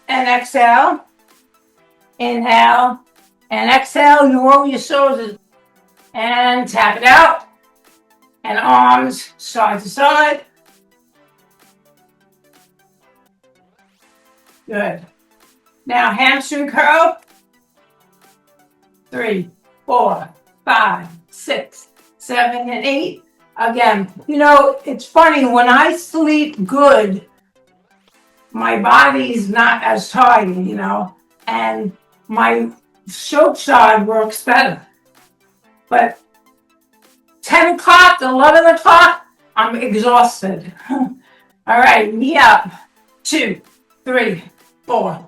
and exhale. Inhale and exhale. You roll your shoulders and tap it out. And arms side to side. Good. Now hamstring curl. 3, 4, 5, 6, 7, and 8. Again, you know, it's funny, when I sleep good, my body's not as tired, you know, and my short side works better. But 10 o'clock, 11 o'clock, I'm exhausted. All right, knee up. 2, 3, 4,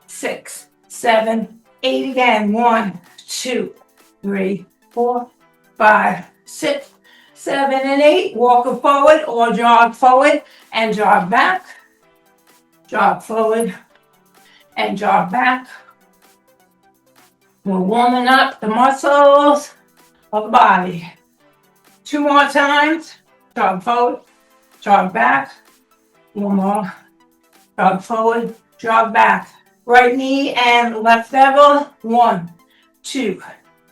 6, 7, 8 again. 1, 2, 3, 4, 5, 6, 7, and 8. Walk forward or jog forward and jog back. Jog forward and jog back. We're warming up the muscles of the body. 2 more times. Jog forward, jog back. 1 more. Jog forward, jog back. Right knee and left elbow. 1, 2,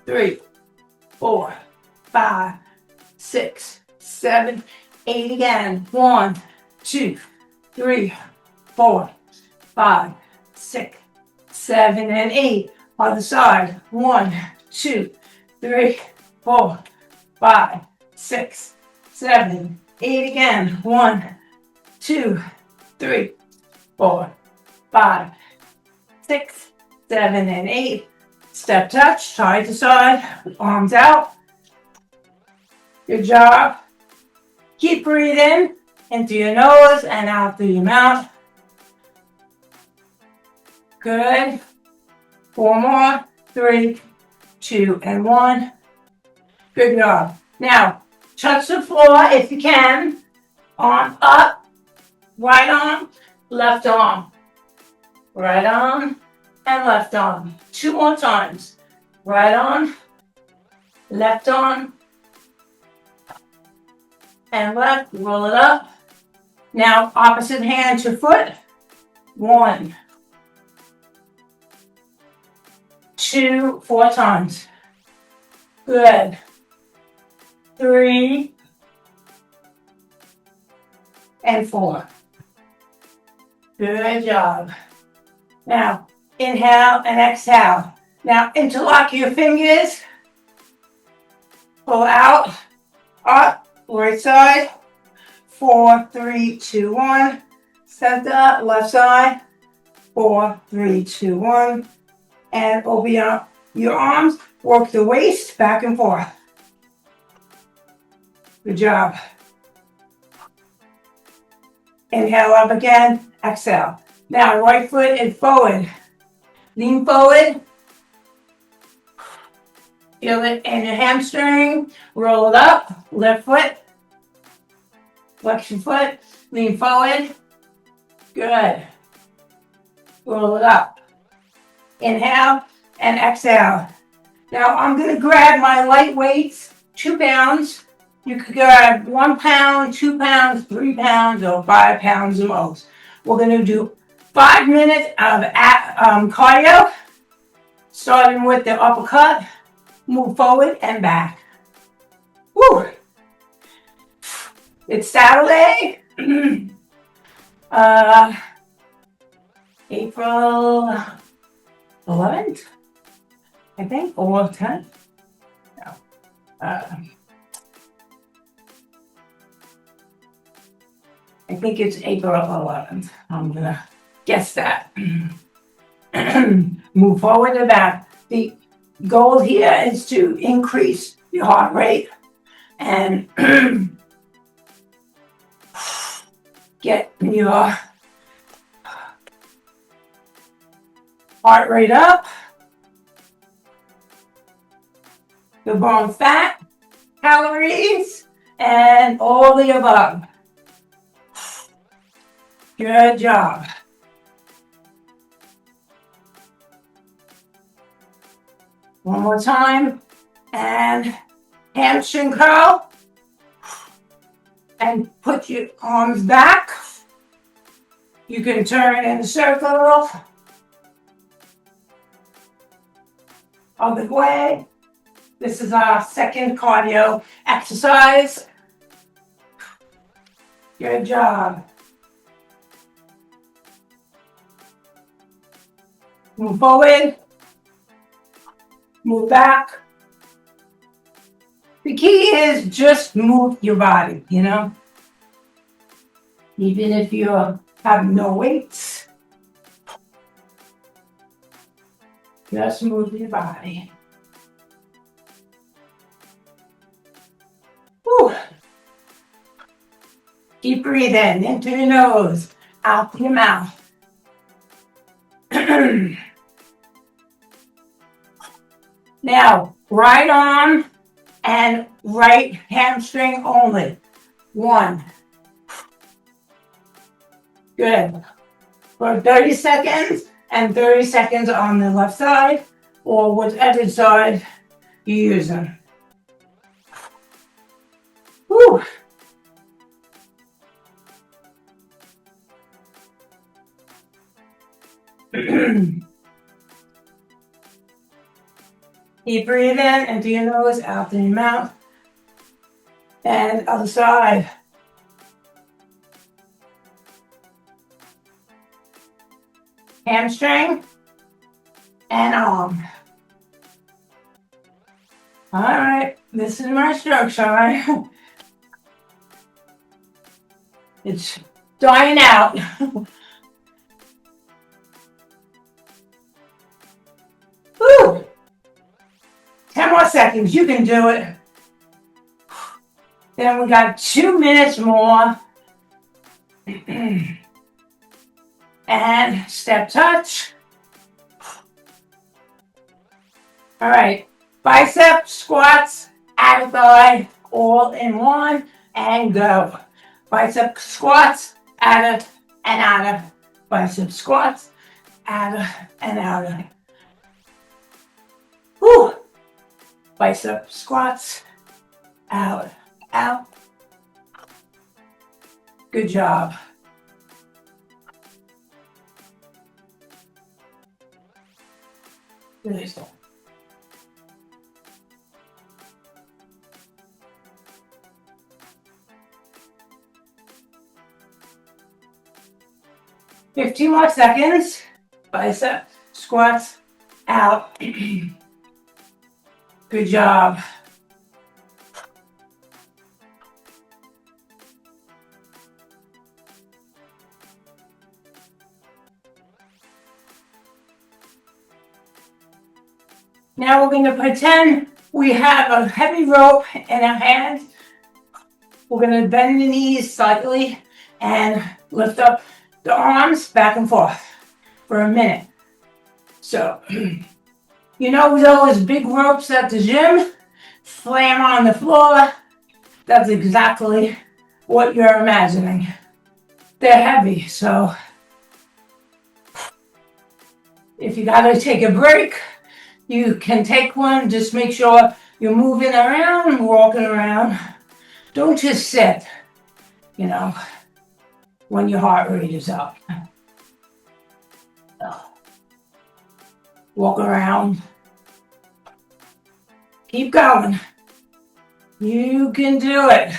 3, 4, 5, 6, 7, 8 again. 1, 2, 3, 4, 5, 6, 7, and 8. Other side. 1, 2, 3, 4, 5, 6, 7, 8 again. 1, 2, 3, 4, 5, 6, 7, and 8. Step touch, side to side, arms out. Good job. Keep breathing in through your nose and out through your mouth. Good. 4 more. 3, 2, and 1. Good job. Now, touch the floor if you can. Arm up. Right arm, left arm. Right arm and left arm. 2 more times. Right arm, left arm, and left. Roll it up. Now, opposite hand to foot. 1, 2, 4 times. Good. 3, and 4. Good job. Now, inhale and exhale. Now, interlock your fingers. Pull out, up, right side. 4, 3, 2, 1. Center, left side. 4, 3, 2, 1. And open up your arms. Work the waist back and forth. Good job. Inhale up again, exhale. Now right foot is forward. Lean forward. Feel it in your hamstring. Roll it up, left foot. Flex your foot, lean forward. Good. Roll it up. Inhale and exhale. Now I'm going to grab my light weights, 2 pounds. You could grab 1 pound, 2 pounds, 3 pounds, or 5 pounds the most. We're going to do 5 minutes of cardio, starting with the uppercut. Move forward and back. Woo! It's Saturday, April 11th, I think, or 10th. No. I think it's April 11th. I'm going to guess that. Move forward and back. The goal here is to increase your heart rate and get your heart rate up. You burn fat, calories, and all the above. Good job. One more time. And hamstring curl. And put your arms back. You can turn in a circle other way. This is our second cardio exercise. Good job. Move forward. Move back. The key is just move your body, you know? Even if you have no weights, just move your body. Whew. Keep breathing into your nose, out your mouth. Now, right arm and right hamstring only. 1. Good. For 30 seconds and 30 seconds on the left side or whichever side you're using. Whew. Keep breathing into your nose, out through your mouth. And other side. Hamstring and arm. All right, this is my structure. It's dying out. Woo! 10 more seconds, you can do it. Then we got 2 minutes more. And step touch. All right, bicep squats, outer thigh, all in one, and go. Bicep squats, outer and outer. Bicep squats, outer and outer. Whew. Bicep squats, out, out. Good job. Good. 15 more seconds. Bicep squats out. Good job. Now we're going to pretend we have a heavy rope in our hand. We're going to bend the knees slightly and lift up the arms back and forth for a minute. So, you know those big ropes at the gym? Slam on the floor. That's exactly what you're imagining. They're heavy, so if you gotta take a break, you can take one. Just make sure you're moving around, walking around. Don't just sit, you know, when your heart rate is up. Walk around. Keep going. You can do it.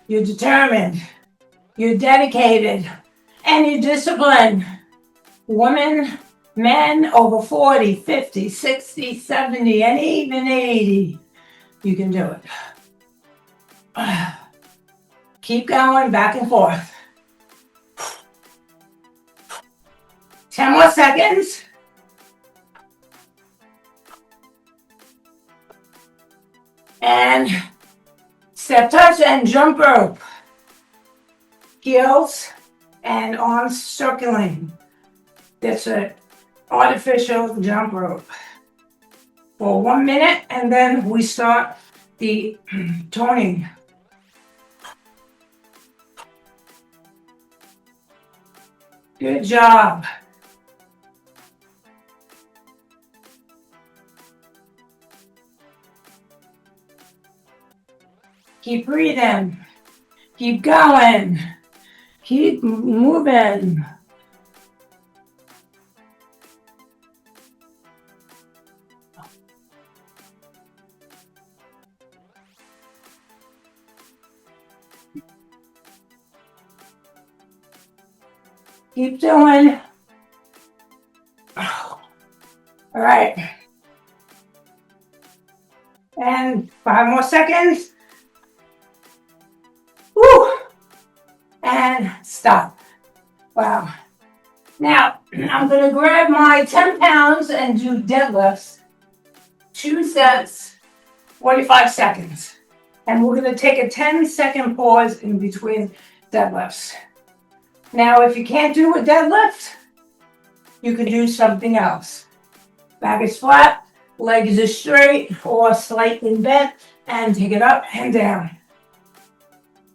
You're determined. You're dedicated. And you're disciplined. Women, men over 40, 50, 60, 70, and even 80. You can do it. Keep going back and forth. 10 more seconds. And step touch and jump rope. Heels and arms circling. That's an artificial jump rope. For 1 minute, and then we start the toning. Good job. Keep breathing. Keep going. Keep moving. Keep doing. All right. And 5 more seconds. Woo! And stop. Wow. Now, I'm going to grab my 10 pounds and do deadlifts. 2 sets, 45 seconds. And we're going to take a 10-second pause in between deadlifts. Now, if you can't do a deadlift, you can do something else. Back is flat, legs are straight or slightly bent, and take it up and down.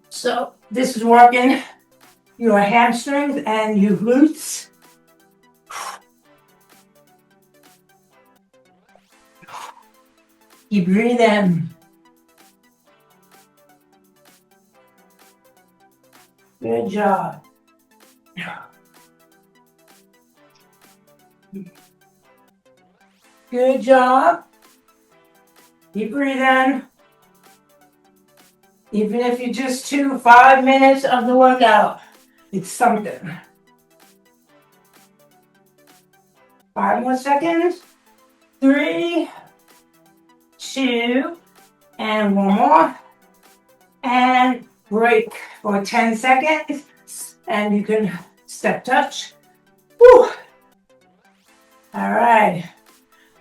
So this is working your hamstrings and your glutes. Keep breathing. Good job. Good job. Keep breathing. Even if you just do 5 minutes of the workout, it's something. 5 more seconds. 3, 2, and 1 more. And break for 10 seconds. And you can step touch. Woo. All right.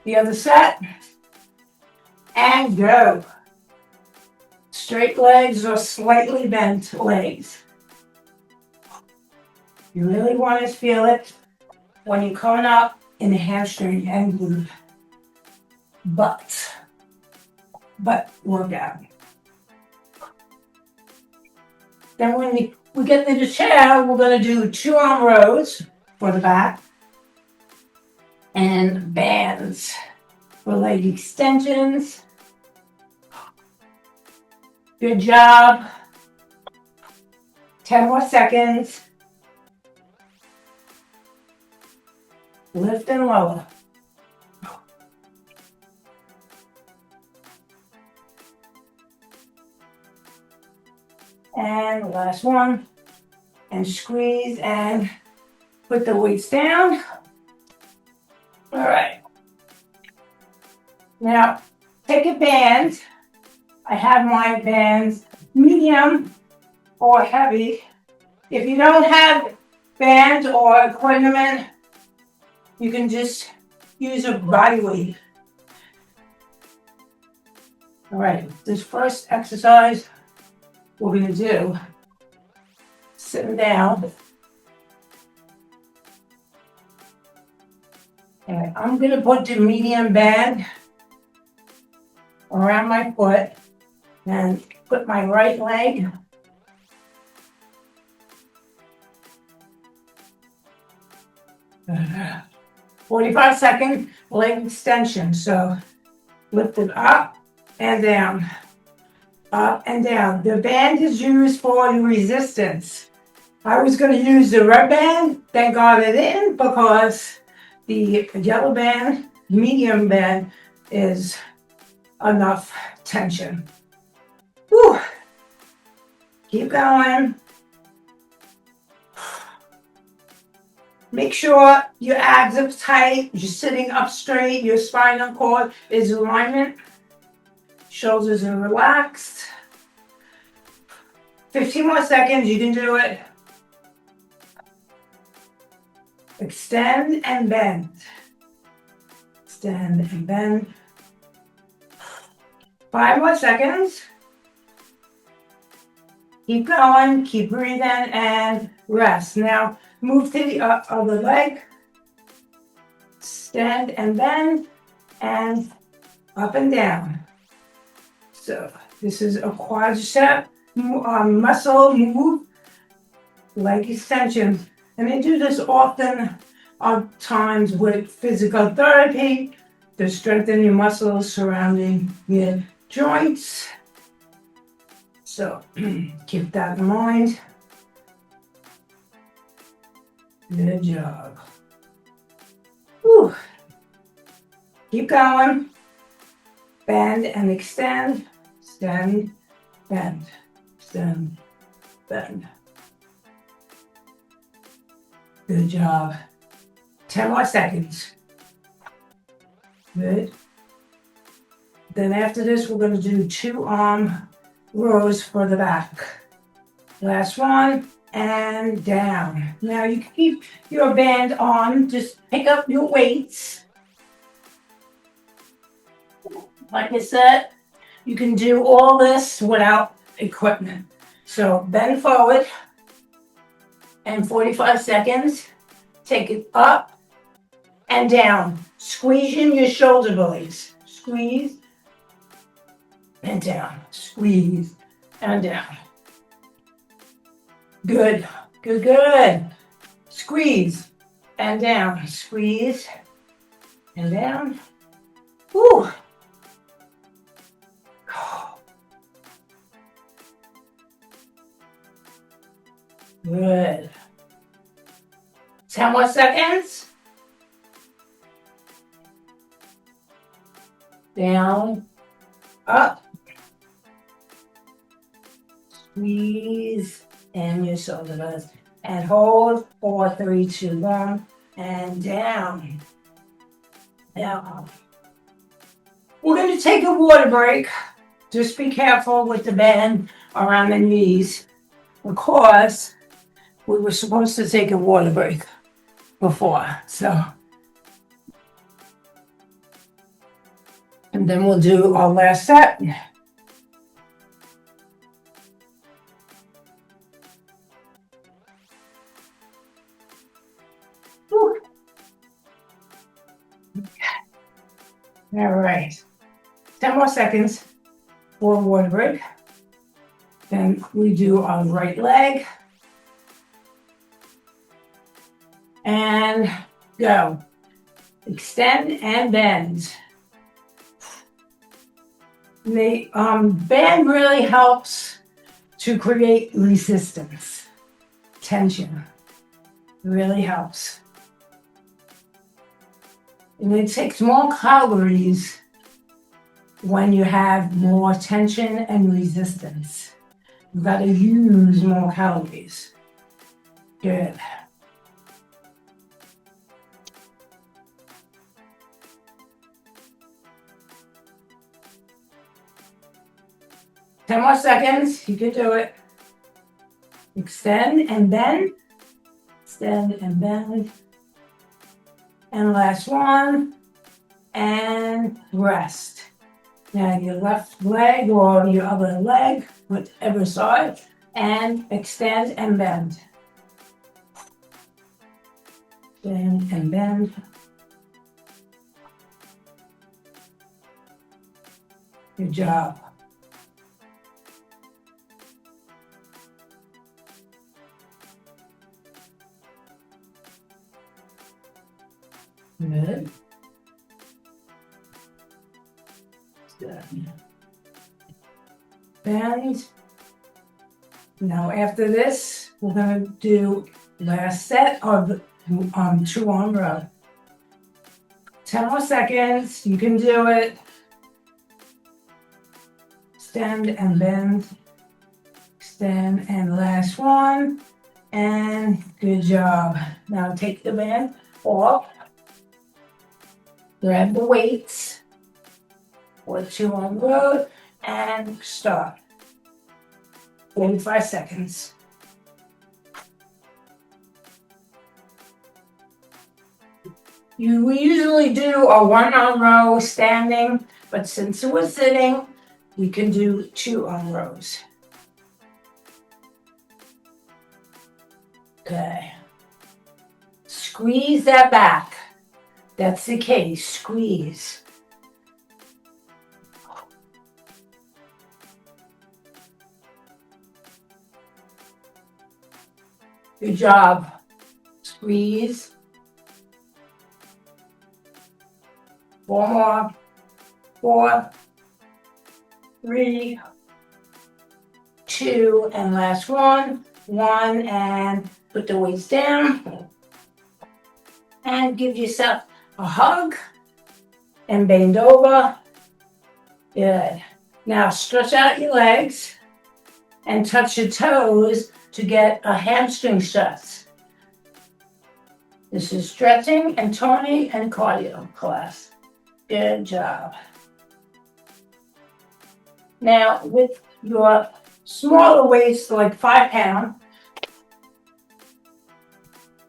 The other set. And go. Straight legs or slightly bent legs. You really want to feel it when you're coming up in the hamstring and glute. Butt workout. Then when we get into the chair, we're going to do 2 arm rows for the back and bands for leg extensions. Good job. 10 more seconds. Lift and lower. And last one. And squeeze and put the weights down. All right. Now, take a band. I have my bands medium or heavy. If you don't have bands or equipment, you can just use a body weight. All right, this first exercise we're going to do, sitting down. And I'm going to put the medium band around my foot and put my right leg uh, 45 second leg extension. So lift it up and down, up and down. The band is used for resistance. I was going to use the red band, thank God I didn't, because the yellow band, medium band, is enough tension. Whew. Keep going. Make sure your abs are tight, you're sitting up straight, your spinal cord is in alignment, shoulders are relaxed. 15 more seconds, you can do it. Extend and bend. Extend and bend. 5 more seconds. Keep going, keep breathing, and rest. Now, move to the other leg. Stand and bend, and up and down. So, this is a quadricep muscle move, leg extension. And they do this often on times with physical therapy to strengthen your muscles surrounding your joints. So keep that in mind. Good job. Whew. Keep going. Bend and extend. Extend, bend, extend, bend. Good job. 10 more seconds. Good. Then after this, we're going to do 2 arm rows for the back. Last one, and down. Now you can keep your band on. Just pick up your weights. Like I said, you can do all this without equipment. So bend forward, and 45 seconds. Take it up and down. Squeezing your shoulder blades. Squeeze and down. Squeeze and down. Good, good, good. Squeeze and down. Squeeze and down. Whew. Good. 10 more seconds. Down, up. Squeeze and your shoulder blades. And hold 4, 3, 2, 1. And down. Down. We're going to take a water break. Just be careful with the band around the knees, because we were supposed to take a water break before, so. And then we'll do our last set. Whew. All right, 10 more seconds for a water break. Then we do our right leg. And go. Extend and bend. The bend really helps to create resistance, tension. It really helps. And it takes more calories when you have more tension and resistance. You've got to use more calories. Good. Ten more seconds. You can do it. Extend and bend. Extend and bend. And last one. And rest. Now your left leg or your other leg, whatever side, and extend and bend. Extend and bend. Good job. Good. Bend. Now after this, we're going to do last set of 2 arm row. 10 more seconds. You can do it. Extend and bend. Extend and last one. And good job. Now take the band off. Grab the weights. For 2 arm row and start. 45 seconds. We usually do a 1 arm row standing, but since we're sitting, we can do 2 arm rows. Okay. Squeeze that back. That's the case. Squeeze. Good job. Squeeze. 4 more. 4, 3, 2, and last one. 1, and put the weights down. and give yourself a hug and bend over. Good. Now stretch out your legs and touch your toes to get a hamstring stretch. This is stretching and toning and cardio class. Good job. Now with your smaller weights, like 5 pounds,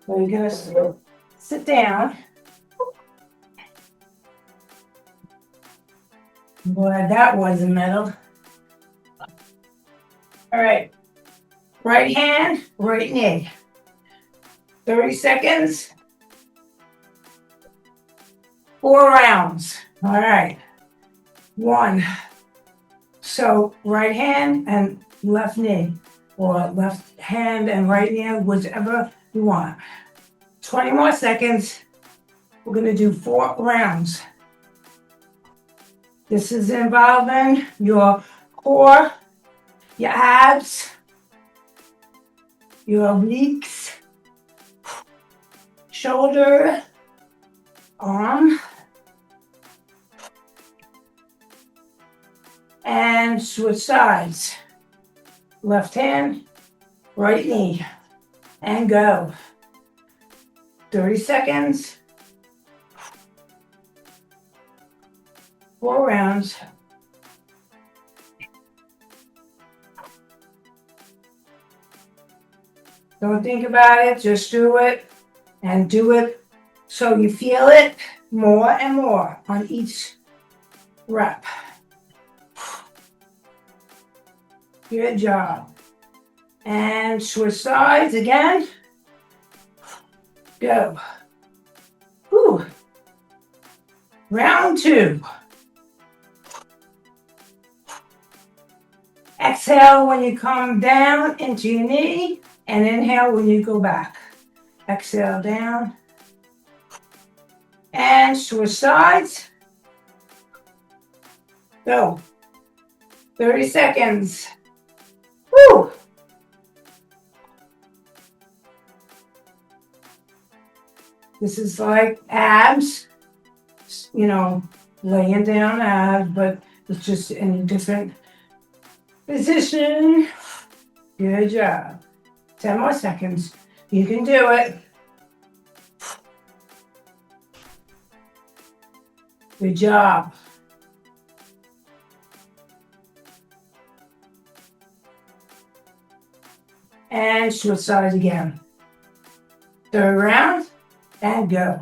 we're gonna sit down. Boy, that wasn't metal. All right. Right hand, right knee. 30 seconds. 4 rounds. All right. 1. So right hand and left knee, or left hand and right knee, whichever you want. 20 more seconds. We're going to do 4 rounds. This is involving your core, your abs, your obliques, shoulder, arm, and switch sides. Left hand, right knee, and go. 30 seconds. 4 rounds. Don't think about it, just do it, and do it so you feel it more and more on each rep. Good job. And switch sides again. Go. Whew. Round 2. Exhale when you come down into your knee, and inhale when you go back. Exhale down. And switch sides. Go. 30 seconds. Woo! This is like abs, you know, laying down abs, but it's just in a different position. Good job. 10 more seconds. You can do it. Good job. And switch sides again. 3rd round, and go.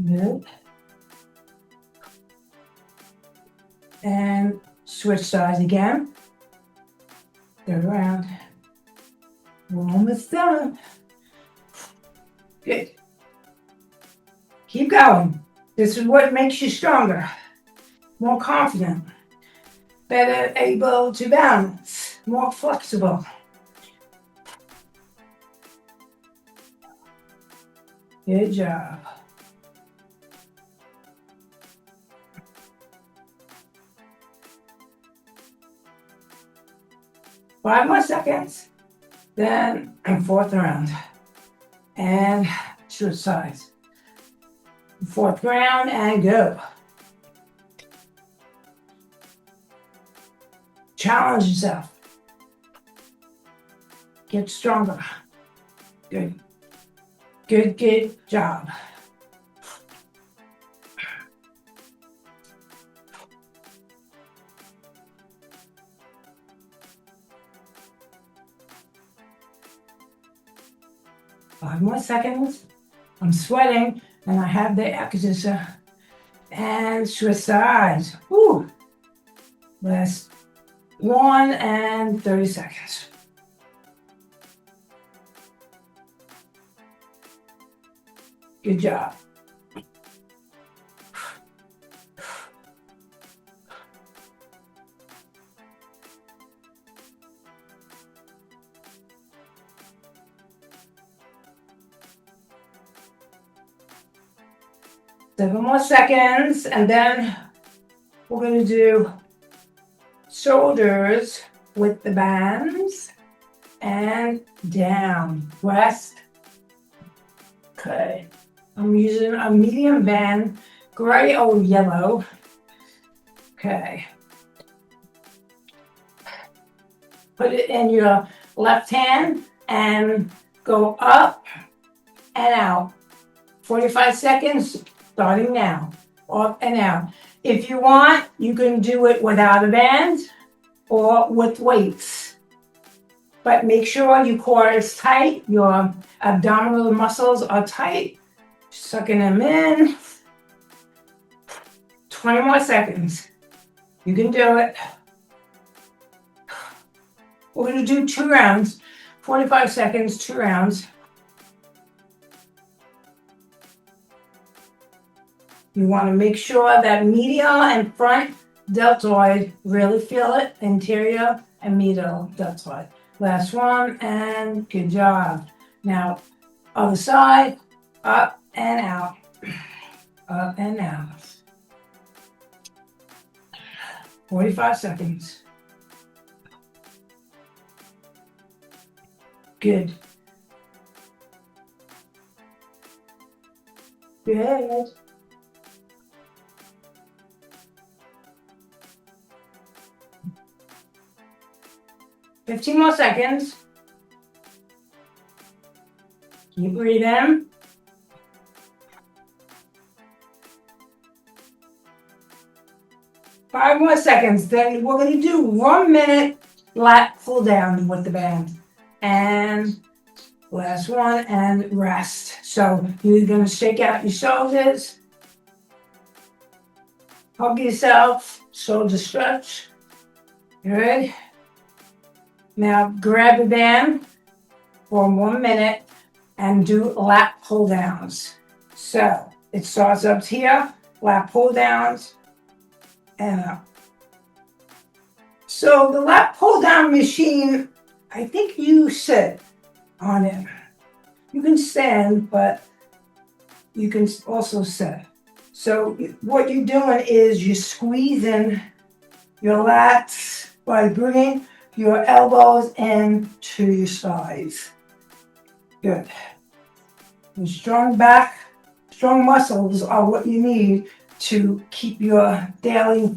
Good. And switch sides again. 3rd round. We're almost done. Good. Keep going. This is what makes you stronger, more confident, better able to balance, more flexible. Good job. Five more seconds. Then 4th round. And switch sides. 4th round and go. Challenge yourself. Get stronger. Good. Good job. Five more seconds. I'm sweating and I have the exercise. And switch sides. Woo. Last 1 and 30 seconds. Good job. 7 more seconds, and then we're going to do shoulders with the bands and down. Rest. Okay. I'm using a medium band, gray or yellow. Okay. Put it in your left hand and go up and out. 45 seconds, starting now. Up and out. If you want, you can do it without a band or with weights. But make sure your core is tight, your abdominal muscles are tight. Sucking them in. 20 more seconds. You can do it. We're going to do 2 rounds. 45 seconds, 2 rounds. You want to make sure that medial and front deltoid really feel it. Anterior and medial deltoid. Last one, and good job. Now, other side, up and out. Up and out. 45 seconds. Good. Good. Fifteen more seconds. Keep breathing. Five more seconds. Then we're going to do 1 minute lat pull down with the band. And last one, and rest. So you're going to shake out your shoulders. Hug yourself. Shoulder stretch. Good. Now grab the band for 1 minute and do lat pull downs. So it starts up here, lat pull downs, and up. So the lat pull down machine, I think you sit on it. You can stand, but you can also sit. So what you're doing is you're squeezing your lats by bringing your elbows into your sides. Good. And strong back, strong muscles are what you need to keep your daily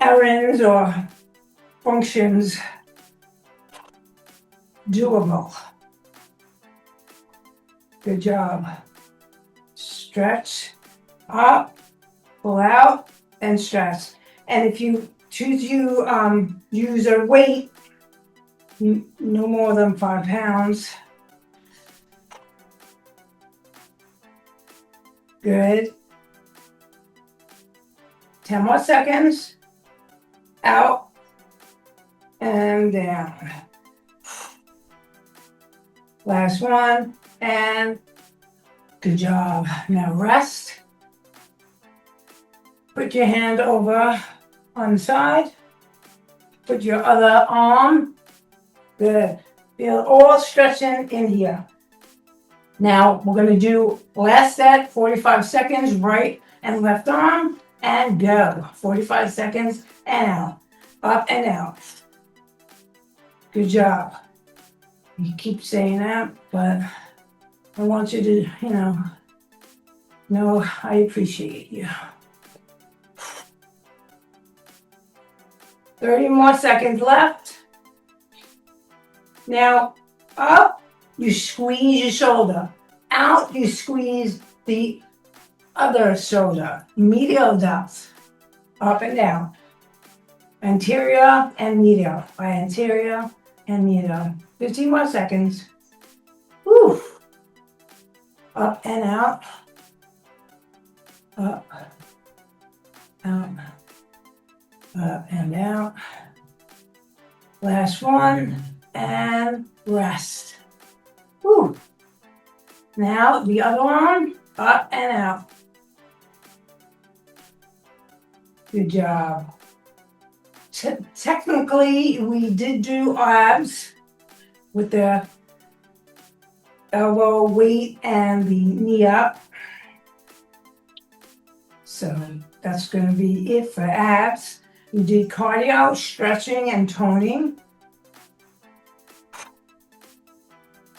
errands or functions doable. Good job. Stretch up, pull out, and stretch. And if you choose to use a weight, no more than 5 pounds. Good. 10 more seconds. Out and down. Last one, and good job. Now rest. Put your hand over on the side. Put your other arm. Good. Feel all stretching in here. Now we're going to do last set, 45 seconds, right and left arm, and go. 45 seconds and out. Up and out. Good job. You keep saying that, but I want you to, know I appreciate you. 30 more seconds left. Now, up, you squeeze your shoulder. Out, you squeeze the other shoulder. Medial depth. Up and down. Anterior and medial. By anterior and medial. 15 more seconds. Woo. Up and out. Up. Out. Up and out. Last one. And rest. Woo. Now the other arm. Up and out. Good job. Technically, we did do abs with the elbow weight and the knee up. So that's going to be it for abs. You did cardio, stretching, and toning.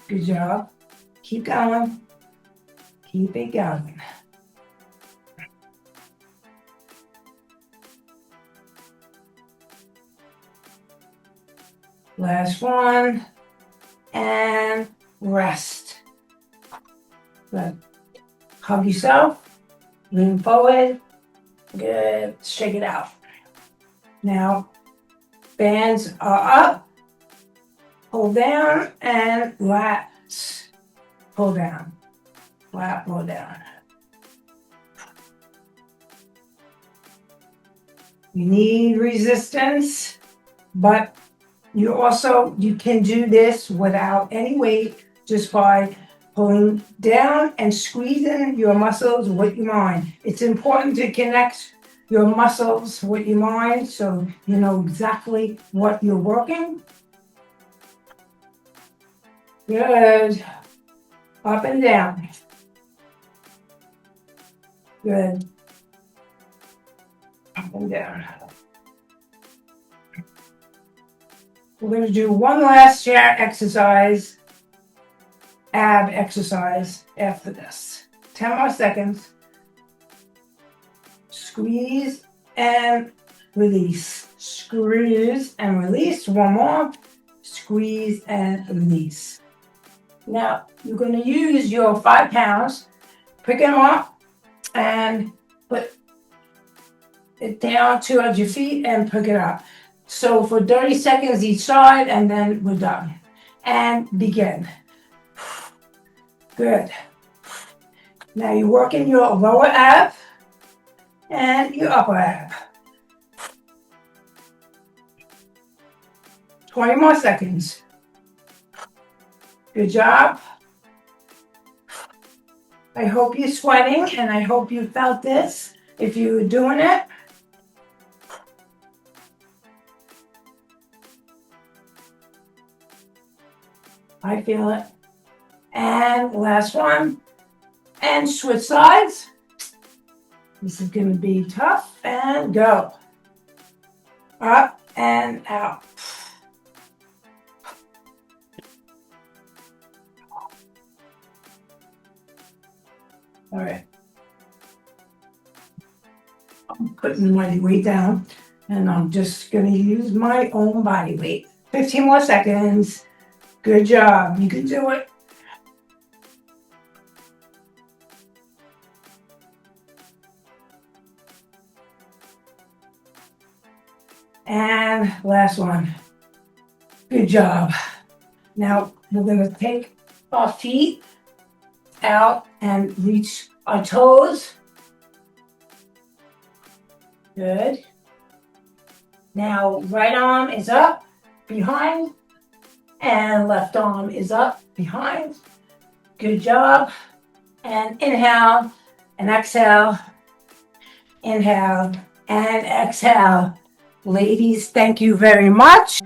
Good job. Keep going. Keep it going. Last one. And rest. Good. Hug yourself. Lean forward. Good. Shake it out. Now, bands are up. Pull down and lats. Pull down. Lat, pull down. You need resistance, but you can do this without any weight, just by pulling down and squeezing your muscles with your mind. It's important to connect your muscles with your mind so you know exactly what you're working. Good. Up and down. Good. Up and down. We're going to do one last chair exercise, ab exercise after this. 10 more seconds. Squeeze and release. Squeeze and release. One more. Squeeze and release. Now, you're going to use your 5 pounds, pick them up, and put it down towards your feet and pick it up. So for 30 seconds each side, and then we're done. And begin. Good. Now you're working your lower ab and your upper ab. 20 more seconds. Good job. I hope you're sweating, and I hope you felt this if you were doing it. I feel it. And last one. And switch sides. This is going to be tough. And go. Up and out. All right. I'm putting my weight down, and I'm just going to use my own body weight. 15 more seconds. Good job. You can do it. And last one. Good job. Now we're going to take our feet out and reach our toes. Good. Now right arm is up, behind, and left arm is up, behind. Good job. And inhale and exhale. Inhale and exhale. Ladies, thank you very much.